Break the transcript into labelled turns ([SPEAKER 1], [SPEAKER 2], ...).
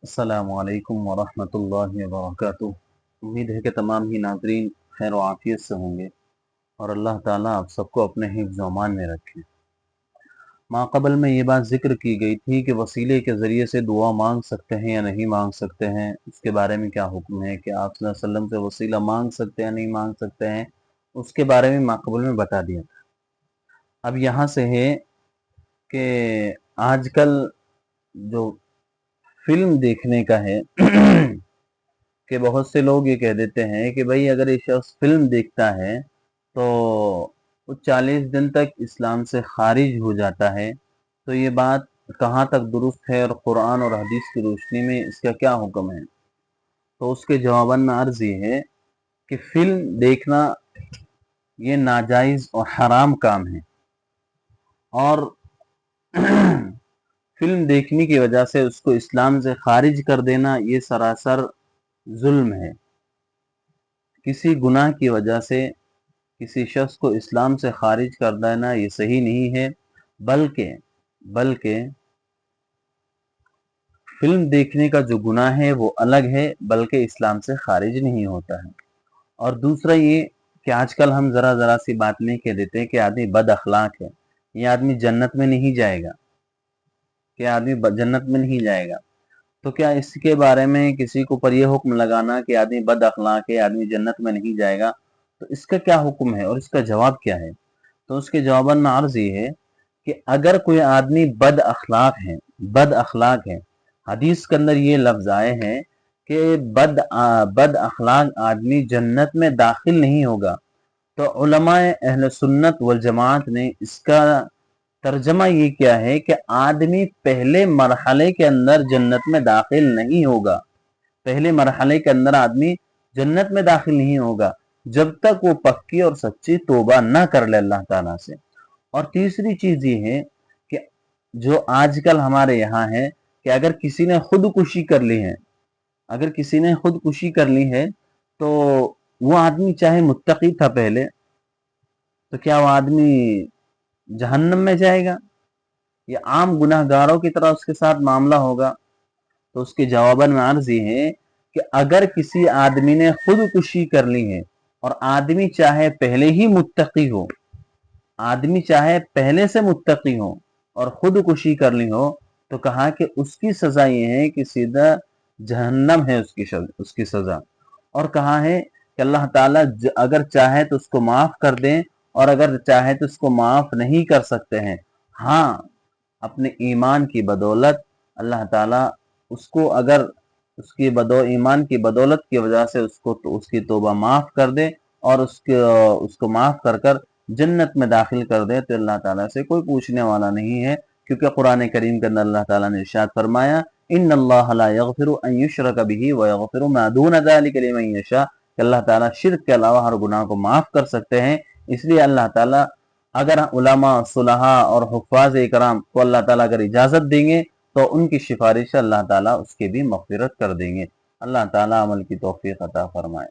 [SPEAKER 1] अस्सलामु अलैकुम वरहमतुल्लाहि वबरकातुह। उम्मीद है कि तमाम ही नाज़रीन खैर व आफियत से होंगे और अल्लाह ताला आप सबको अपने हिफ्ज़ व अमान में रखे। माक़बल में ये बात ज़िक्र की गई थी कि वसीले के ज़रिए से दुआ मांग सकते हैं या नहीं मांग सकते हैं, उसके बारे में क्या हुक्म है कि आप सल्लल्लाहु अलैहि वसल्लम से वसीला मांग सकते हैं या नहीं मांग सकते हैं, उसके बारे में माक़बल में बता दिया था। अब यहाँ से है कि आजकल जो फ़िल्म देखने का है कि बहुत से लोग ये कह देते हैं कि भाई अगर ये शख्स फिल्म देखता है तो वो 40 दिन तक इस्लाम से खारिज हो जाता है। तो ये बात कहाँ तक दुरुस्त है और कुरान और हदीस की रोशनी में इसका क्या हुक्म है? तो उसके जवाबन में अर्ज़ ये है कि फिल्म देखना ये नाजायज़ और हराम काम है और फिल्म देखने की वजह से उसको इस्लाम से खारिज कर देना ये सरासर जुल्म है। किसी गुनाह की वजह से किसी शख्स को इस्लाम से खारिज कर देना ये सही नहीं है, बल्कि बल्कि फिल्म देखने का जो गुनाह है वो अलग है, बल्कि इस्लाम से खारिज नहीं होता है। और दूसरा ये कि आजकल हम ज़रा सी बात में कह देते हैं कि आदमी बद अखलाक है, ये आदमी जन्नत में नहीं जाएगा, कि आदमी जन्नत में नहीं जाएगा। तो क्या इसके बारे में किसी को पर यह हुक्म लगाना कि आदमी बद अखलाक है, आदमी जन्नत में नहीं जाएगा, तो इसका क्या हुक्म है और इसका जवाब क्या है? तो उसके जवाबन में अर्ज़ ये है कि अगर कोई आदमी बद अखलाक है, हदीस के अंदर ये लफ्ज़ आए हैं कि बद अखलाक आदमी जन्नत में दाखिल नहीं होगा। तो उलमाए अहले सुन्नत वल जमात ने इसका तर्जमा ये किया है कि आदमी पहले मरहले के अंदर जन्नत में दाखिल नहीं होगा। पहले मरहले के अंदर आदमी जन्नत में दाखिल नहीं होगा जब तक वो पक्की और सच्ची तौबा न कर ले अल्लाह ताला से। और तीसरी चीज ये है कि जो आजकल हमारे यहाँ है कि अगर किसी ने खुदकुशी कर ली है, अगर किसी ने खुदकुशी कर ली है तो वो आदमी चाहे मुत्तकी था पहले, तो क्या वो आदमी जहन्नम में जाएगा या आम गुनाहगारों की तरह उसके साथ मामला होगा? तो उसके जवाबन में अर्ज ये है कि अगर किसी आदमी ने खुदकुशी कर ली है और आदमी चाहे पहले ही मुत्तकी हो, आदमी चाहे पहले से मुत्तकी हो और खुदकुशी कर ली हो, तो कहा कि उसकी सजा ये है कि सीधा जहन्नम है उसकी सजा। और कहा है कि अल्लाह ताला अगर चाहे तो उसको माफ कर दें और अगर चाहे तो उसको माफ नहीं कर सकते हैं। हाँ, अपने ईमान की बदौलत अल्लाह ताला उसको अगर ईमान की बदौलत की वजह से उसको तो उसकी तौबा माफ कर दे और उसको माफ कर कर जन्नत में दाखिल कर दे, तो अल्लाह ताला से कोई पूछने वाला नहीं है। क्योंकि कुरान करीम के अंदर अल्लाह ताला ने इरशाद फरमाया, इन्नल्लाह ला यगफिरु अन युशरक बिही व यगफिरु मा दून ज़ालिका लिमन यशा, कि अल्लाह ताला शिर्क के अलावा हर गुनाह को माफ कर सकते हैं। इसलिए अल्लाह ताला अगर उलमा सुलहा और हुफ़ाज़ इकराम को अल्लाह ताला अगर इजाज़त देंगे तो उनकी सिफारिश अल्लाह ताला उसकी भी मग़फ़िरत कर देंगे। अल्लाह ताला अमल की तौफ़ीक़ अता फरमाए।